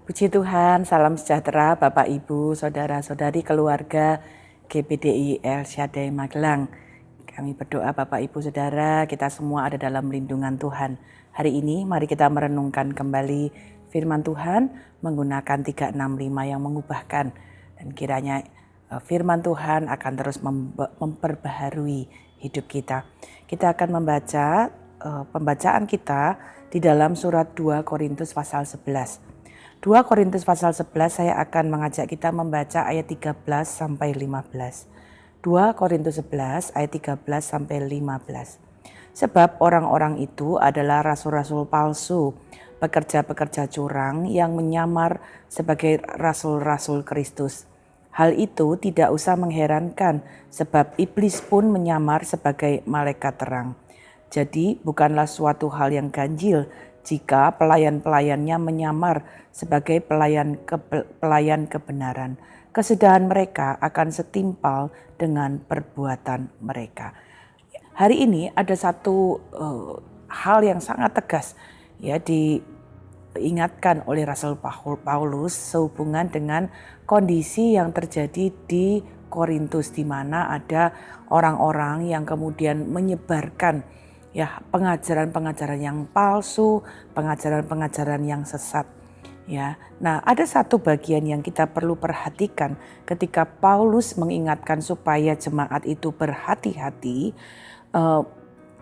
Puji Tuhan, salam sejahtera Bapak Ibu, Saudara-saudari keluarga GPDI El Shaddai Magelang. Kami berdoa Bapak Ibu Saudara, kita semua ada dalam lindungan Tuhan. Hari ini mari kita merenungkan kembali firman Tuhan menggunakan 365 yang mengubahkan. Dan kiranya firman Tuhan akan terus memperbaharui hidup kita. Kita akan membaca pembacaan kita di dalam surat 2 Korintus pasal 11. 2 Korintus pasal 11 saya akan mengajak kita membaca ayat 13 sampai 15. 2 Korintus 11 ayat 13 sampai 15. Sebab orang-orang itu adalah rasul-rasul palsu, pekerja-pekerja curang yang menyamar sebagai rasul-rasul Kristus. Hal itu tidak usah mengherankan sebab iblis pun menyamar sebagai malaikat terang. Jadi bukanlah suatu hal yang ganjil jika pelayan-pelayannya menyamar sebagai pelayan kebenaran. Kesudahan mereka akan setimpal dengan perbuatan mereka. Hari ini ada satu hal yang sangat tegas ya diingatkan oleh Rasul Paulus sehubungan dengan kondisi yang terjadi di Korintus, di mana ada orang-orang yang kemudian menyebarkan ya pengajaran-pengajaran yang palsu, pengajaran-pengajaran yang sesat. Ya, nah ada satu bagian yang kita perlu perhatikan ketika Paulus mengingatkan supaya jemaat itu berhati-hati.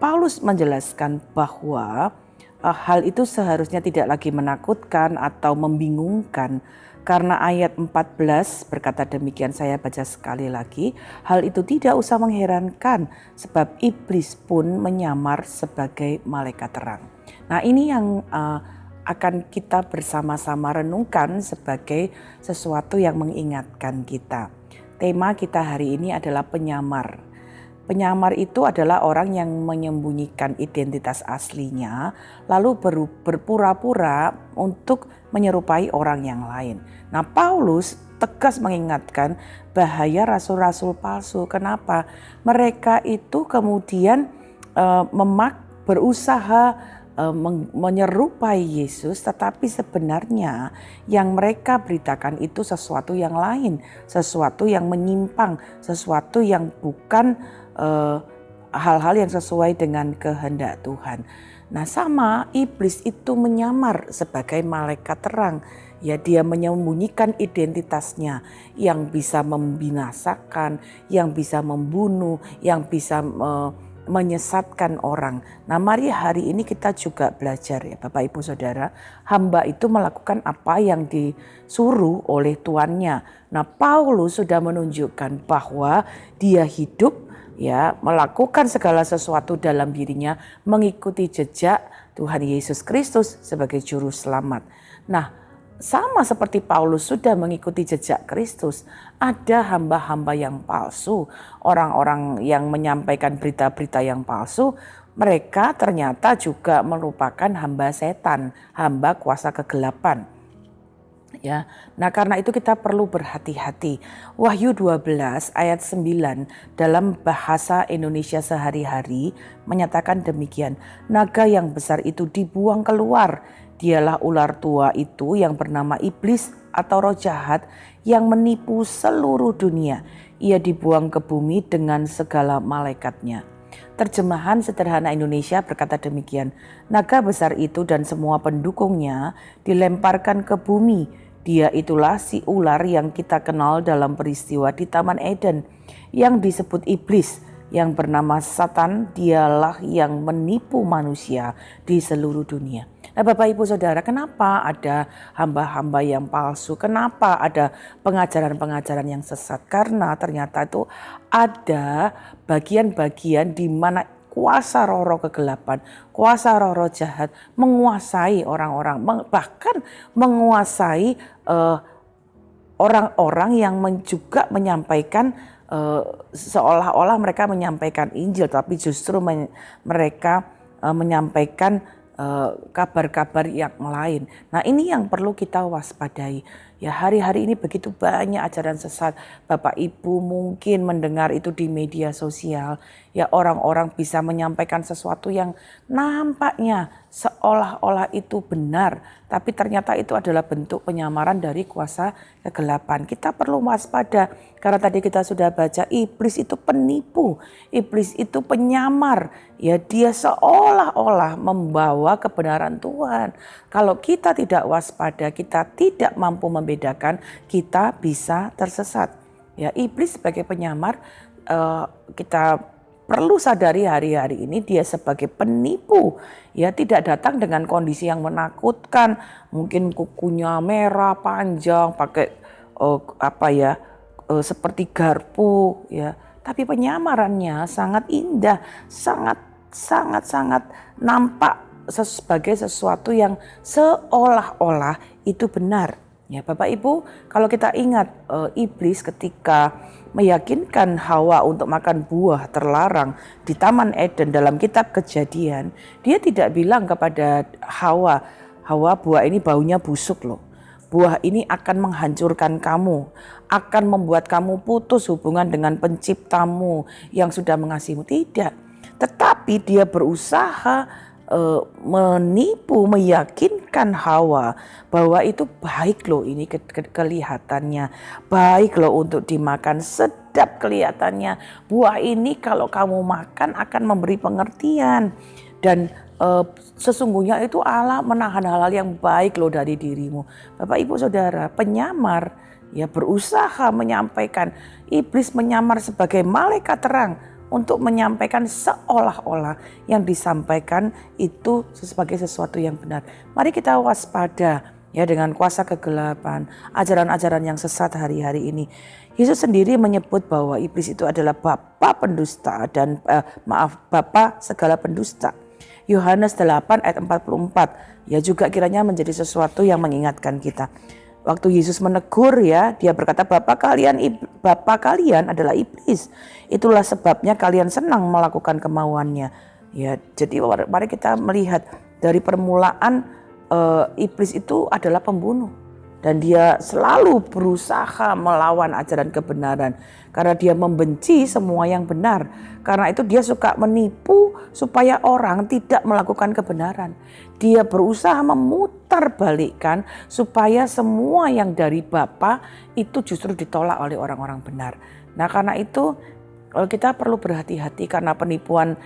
Paulus menjelaskan bahwa hal itu seharusnya tidak lagi menakutkan atau membingungkan. Karena ayat 14 berkata demikian, saya baca sekali lagi. Hal itu tidak usah mengherankan sebab iblis pun menyamar sebagai malaikat terang. Nah ini yang akan kita bersama-sama renungkan sebagai sesuatu yang mengingatkan kita. Tema kita hari ini adalah penyamar. Penyamar itu adalah orang yang menyembunyikan identitas aslinya lalu berpura-pura untuk menyerupai orang yang lain. Nah, Paulus tegas mengingatkan bahaya rasul-rasul palsu. Kenapa? Mereka itu kemudian berusaha menyerupai Yesus, tetapi sebenarnya yang mereka beritakan itu sesuatu yang lain, sesuatu yang menyimpang, sesuatu yang bukan hal-hal yang sesuai dengan kehendak Tuhan. Nah, sama iblis itu menyamar sebagai malaikat terang. Ya, dia menyembunyikan identitasnya yang bisa membinasakan, yang bisa membunuh, yang bisa menyesatkan orang. Nah, mari hari ini kita juga belajar ya Bapak Ibu Saudara, hamba itu melakukan apa yang disuruh oleh tuannya. Nah, Paulus sudah menunjukkan bahwa dia hidup ya melakukan segala sesuatu dalam dirinya mengikuti jejak Tuhan Yesus Kristus sebagai juru selamat. Nah, sama seperti Paulus sudah mengikuti jejak Kristus, ada hamba-hamba yang palsu, orang-orang yang menyampaikan berita-berita yang palsu, mereka ternyata juga merupakan hamba setan, hamba kuasa kegelapan. Ya, nah karena itu kita perlu berhati-hati. Wahyu 12 ayat 9 dalam bahasa Indonesia sehari-hari menyatakan demikian. Naga yang besar itu dibuang keluar. Dialah ular tua itu yang bernama iblis atau roh jahat yang menipu seluruh dunia. Ia dibuang ke bumi dengan segala malaikatnya. Terjemahan sederhana Indonesia berkata demikian. Naga besar itu dan semua pendukungnya dilemparkan ke bumi. Dia itulah si ular yang kita kenal dalam peristiwa di Taman Eden yang disebut iblis, yang bernama Satan. Dialah yang menipu manusia di seluruh dunia. Nah, Bapak Ibu Saudara, kenapa ada hamba-hamba yang palsu? Kenapa ada pengajaran-pengajaran yang sesat? Karena ternyata itu ada bagian-bagian di mana kuasa roh-roh kegelapan, kuasa roh-roh jahat menguasai orang-orang, bahkan menguasai orang-orang yang juga menyampaikan seolah-olah mereka menyampaikan Injil, tapi justru mereka menyampaikan kabar-kabar yang lain. Nah, ini yang perlu kita waspadai. Ya, hari-hari ini begitu banyak ajaran sesat. Bapak Ibu mungkin mendengar itu di media sosial. Ya, orang-orang bisa menyampaikan sesuatu yang nampaknya seolah-olah itu benar, tapi ternyata itu adalah bentuk penyamaran dari kuasa kegelapan. Kita perlu waspada karena tadi kita sudah baca, iblis itu penipu, iblis itu penyamar. Ya, dia seolah-olah membawa kebenaran Tuhan. Kalau kita tidak waspada, kita tidak mampu membedakan, kita bisa tersesat. Ya, iblis sebagai penyamar, kita perlu sadari hari-hari ini dia sebagai penipu. Ya, tidak datang dengan kondisi yang menakutkan, mungkin kukunya merah panjang, pakai seperti garpu, ya. Tapi penyamarannya sangat indah, sangat nampak sebagai sesuatu yang seolah-olah itu benar. Ya, Bapak Ibu, kalau kita ingat iblis ketika meyakinkan Hawa untuk makan buah terlarang di Taman Eden dalam kitab Kejadian, dia tidak bilang kepada Hawa, Hawa, buah ini baunya busuk loh. Buah ini akan menghancurkan kamu, akan membuat kamu putus hubungan dengan penciptamu yang sudah mengasihimu. Tidak, tetapi dia berusaha menipu, meyakinkan Hawa bahwa itu baik loh, ini kelihatannya baik loh untuk dimakan, sedap kelihatannya. Buah ini kalau kamu makan akan memberi pengertian dan sesungguhnya itu Allah menahan hal-hal yang baik loh dari dirimu. Bapak Ibu Saudara, penyamar ya berusaha menyampaikan, iblis menyamar sebagai malaikat terang untuk menyampaikan seolah-olah yang disampaikan itu sebagai sesuatu yang benar. Mari kita waspada ya dengan kuasa kegelapan, ajaran-ajaran yang sesat hari-hari ini. Yesus sendiri menyebut bahwa iblis itu adalah bapa pendusta dan bapa segala pendusta. Yohanes 8 ayat 44 ya juga kiranya menjadi sesuatu yang mengingatkan kita. Waktu Yesus menegur ya, dia berkata bapa kalian adalah iblis. Itulah sebabnya kalian senang melakukan kemauannya. Ya, jadi mari kita melihat dari permulaan iblis itu adalah pembunuh. Dan dia selalu berusaha melawan ajaran kebenaran. Karena dia membenci semua yang benar. Karena itu dia suka menipu supaya orang tidak melakukan kebenaran. Dia berusaha memutarbalikkan supaya semua yang dari Bapa itu justru ditolak oleh orang-orang benar. Nah, karena itu kita perlu berhati-hati karena penipuan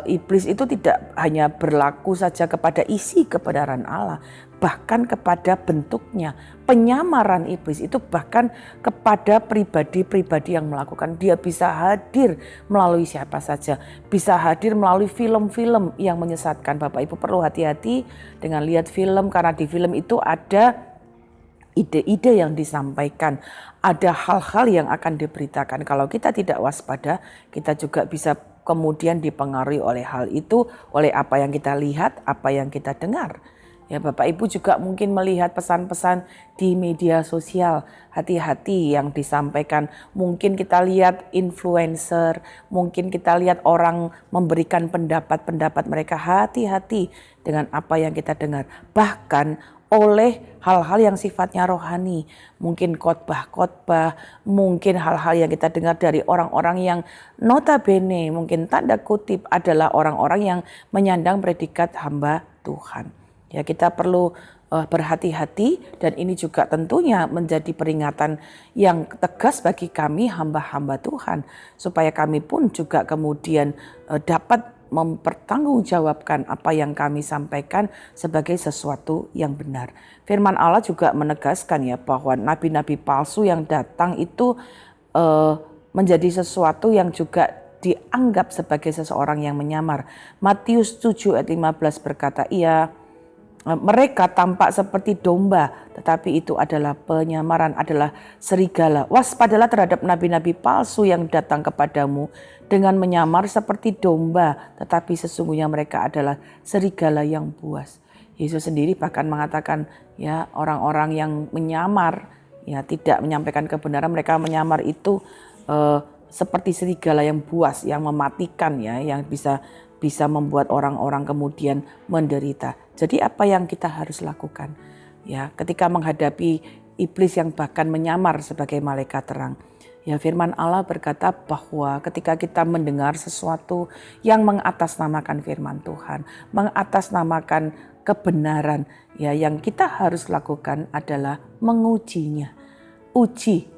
iblis itu tidak hanya berlaku saja kepada isi kebenaran Allah, bahkan kepada bentuknya. Penyamaran iblis itu bahkan kepada pribadi-pribadi yang melakukan. Dia bisa hadir melalui siapa saja, bisa hadir melalui film-film yang menyesatkan. Bapak Ibu perlu hati-hati dengan lihat film, karena di film itu ada ide-ide yang disampaikan, ada hal-hal yang akan diberitakan. Kalau kita tidak waspada, kita juga bisa kemudian dipengaruhi oleh hal itu, oleh apa yang kita lihat, apa yang kita dengar. Ya, Bapak Ibu juga mungkin melihat pesan-pesan di media sosial, hati-hati yang disampaikan. Mungkin kita lihat influencer, mungkin kita lihat orang memberikan pendapat-pendapat mereka, hati-hati dengan apa yang kita dengar. Bahkan oleh hal-hal yang sifatnya rohani, mungkin khotbah-khotbah, mungkin hal-hal yang kita dengar dari orang-orang yang notabene mungkin tanda kutip adalah orang-orang yang menyandang predikat hamba Tuhan. Ya, kita perlu berhati-hati, dan ini juga tentunya menjadi peringatan yang tegas bagi kami hamba-hamba Tuhan, supaya kami pun juga kemudian dapat mempertanggungjawabkan apa yang kami sampaikan sebagai sesuatu yang benar. Firman Allah juga menegaskan ya bahwa nabi-nabi palsu yang datang itu menjadi sesuatu yang juga dianggap sebagai seseorang yang menyamar. Matius 7 ayat 15 berkata, mereka tampak seperti domba, tetapi itu adalah penyamaran, adalah serigala. Waspadalah terhadap nabi-nabi palsu yang datang kepadamu dengan menyamar seperti domba, tetapi sesungguhnya mereka adalah serigala yang buas. Yesus sendiri bahkan mengatakan ya, orang-orang yang menyamar ya tidak menyampaikan kebenaran, mereka menyamar itu seperti serigala yang buas, yang mematikan ya, yang bisa membuat orang-orang kemudian menderita. Jadi apa yang kita harus lakukan? Ya, ketika menghadapi iblis yang bahkan menyamar sebagai malaikat terang. Ya, firman Allah berkata bahwa ketika kita mendengar sesuatu yang mengatasnamakan firman Tuhan, mengatasnamakan kebenaran, ya yang kita harus lakukan adalah mengujinya. Uji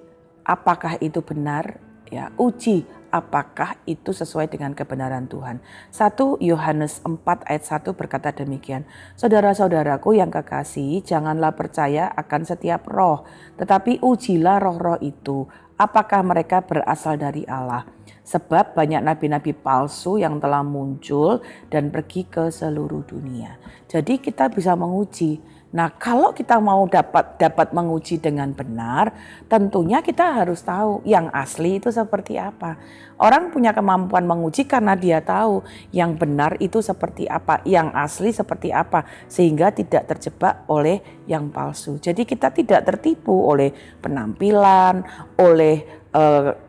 apakah itu benar, ya uji apakah itu sesuai dengan kebenaran Tuhan. 1 Yohanes 4 ayat 1 berkata demikian. Saudara-saudaraku yang kekasih, janganlah percaya akan setiap roh, tetapi ujilah roh-roh itu, apakah mereka berasal dari Allah. Sebab banyak nabi-nabi palsu yang telah muncul dan pergi ke seluruh dunia. Jadi kita bisa menguji. Nah, kalau kita mau dapat menguji dengan benar, tentunya kita harus tahu yang asli itu seperti apa. Orang punya kemampuan menguji karena dia tahu yang benar itu seperti apa, yang asli seperti apa, sehingga tidak terjebak oleh yang palsu. Jadi kita tidak tertipu oleh penampilan, oleh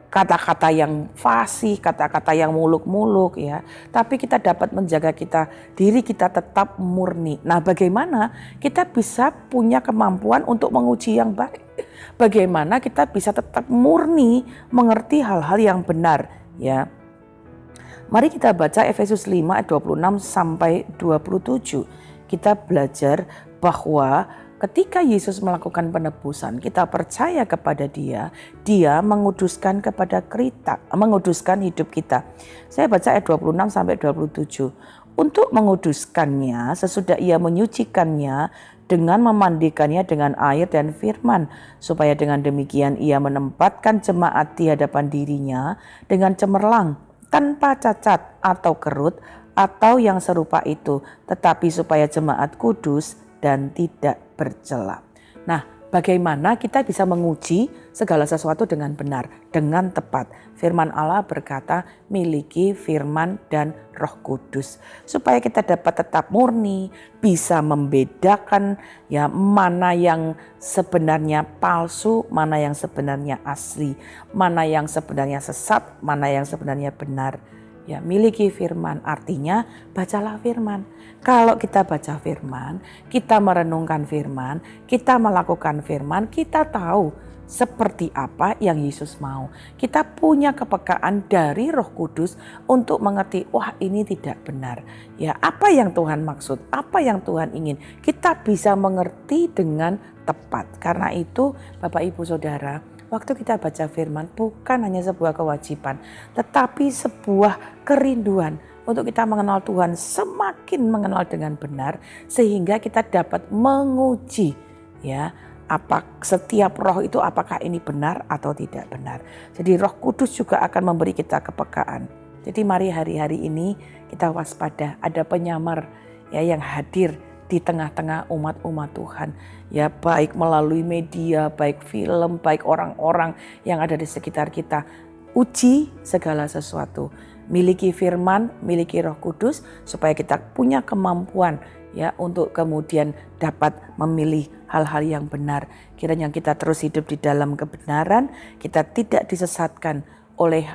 kata-kata yang fasih, kata-kata yang muluk-muluk ya. Tapi kita dapat menjaga diri kita tetap murni. Nah, bagaimana kita bisa punya kemampuan untuk menguji yang baik? Bagaimana kita bisa tetap murni mengerti hal-hal yang benar ya. Mari kita baca Efesus 5 ayat 26 sampai 27. Kita belajar bahwa ketika Yesus melakukan penebusan, kita percaya kepada Dia menguduskan kepada kita, menguduskan hidup kita. Saya baca ayat 26 sampai 27. Untuk menguduskannya, sesudah Ia menyucikannya dengan memandikannya dengan air dan firman, supaya dengan demikian Ia menempatkan jemaat di hadapan dirinya dengan cemerlang, tanpa cacat atau kerut atau yang serupa itu, tetapi supaya jemaat kudus dan tidak bercela. Nah, bagaimana kita bisa menguji segala sesuatu dengan benar, dengan tepat? Firman Allah berkata, miliki firman dan Roh Kudus, supaya kita dapat tetap murni, bisa membedakan ya mana yang sebenarnya palsu, mana yang sebenarnya asli, mana yang sebenarnya sesat, mana yang sebenarnya benar. Ya, miliki firman artinya bacalah firman. Kalau kita baca firman, kita merenungkan firman, kita melakukan firman, kita tahu seperti apa yang Yesus mau. Kita punya kepekaan dari Roh Kudus untuk mengerti, wah ini tidak benar. Ya, apa yang Tuhan maksud, apa yang Tuhan ingin, kita bisa mengerti dengan tepat. Karena itu Bapak Ibu Saudara, waktu kita baca firman bukan hanya sebuah kewajiban, tetapi sebuah kerinduan untuk kita mengenal Tuhan, semakin mengenal dengan benar, sehingga kita dapat menguji ya, setiap roh itu apakah ini benar atau tidak benar. Jadi Roh Kudus juga akan memberi kita kepekaan. Jadi mari hari-hari ini kita waspada, ada penyamar ya yang hadir di tengah-tengah umat-umat Tuhan. Ya, baik melalui media, baik film, baik orang-orang yang ada di sekitar kita. Uji segala sesuatu. Miliki firman, miliki Roh Kudus supaya kita punya kemampuan ya untuk kemudian dapat memilih hal-hal yang benar. Kiranya kita terus hidup di dalam kebenaran, kita tidak disesatkan oleh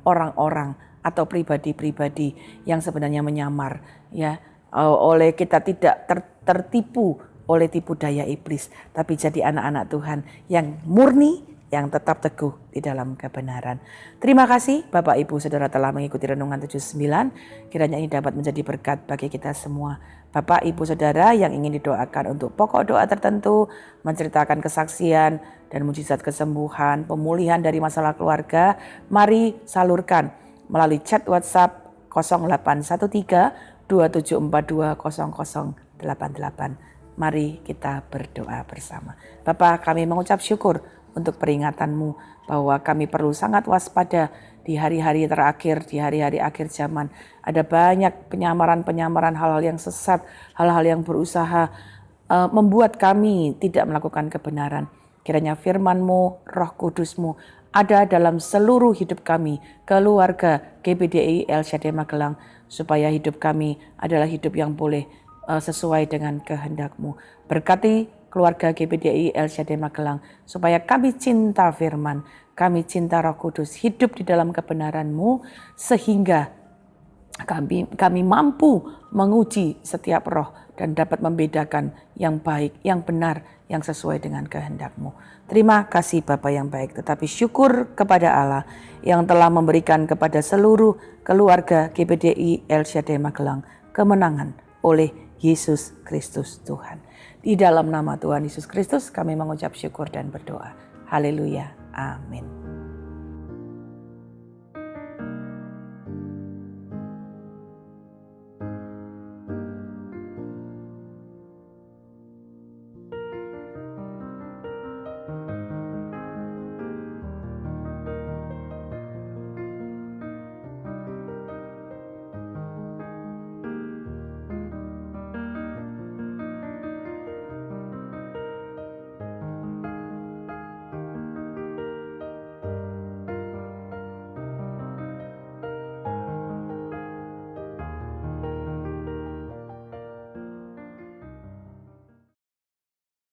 orang-orang atau pribadi-pribadi yang sebenarnya menyamar ya. Oleh kita tidak tertipu oleh tipu daya iblis, tapi jadi anak-anak Tuhan yang murni, yang tetap teguh di dalam kebenaran. Terima kasih Bapak Ibu Saudara telah mengikuti Renungan 79. Kiranya ini dapat menjadi berkat bagi kita semua. Bapak Ibu Saudara yang ingin didoakan untuk pokok doa tertentu, menceritakan kesaksian dan mujizat kesembuhan, pemulihan dari masalah keluarga, mari salurkan melalui chat WhatsApp 0813 27420088. Mari kita berdoa bersama. Bapa, kami mengucap syukur untuk peringatan-Mu bahwa kami perlu sangat waspada di hari-hari terakhir, di hari-hari akhir zaman. Ada banyak penyamaran-penyamaran hal-hal yang sesat, hal-hal yang berusaha membuat kami tidak melakukan kebenaran. Kiranya firman-Mu, Roh Kudus-Mu ada dalam seluruh hidup kami, keluarga GBDI El Shaddai Magelang, supaya hidup kami adalah hidup yang boleh sesuai dengan kehendak-Mu. Berkati keluarga GBDI El Shaddai Magelang, supaya kami cinta firman, kami cinta Roh Kudus, hidup di dalam kebenaran-Mu, sehingga kami mampu menguji setiap roh dan dapat membedakan yang baik, yang benar, yang sesuai dengan kehendak-Mu. Terima kasih Bapa yang baik, tetapi syukur kepada Allah yang telah memberikan kepada seluruh keluarga GBDI El Shaddai Magelang kemenangan oleh Yesus Kristus Tuhan. Di dalam nama Tuhan Yesus Kristus kami mengucap syukur dan berdoa. Haleluya. Amin.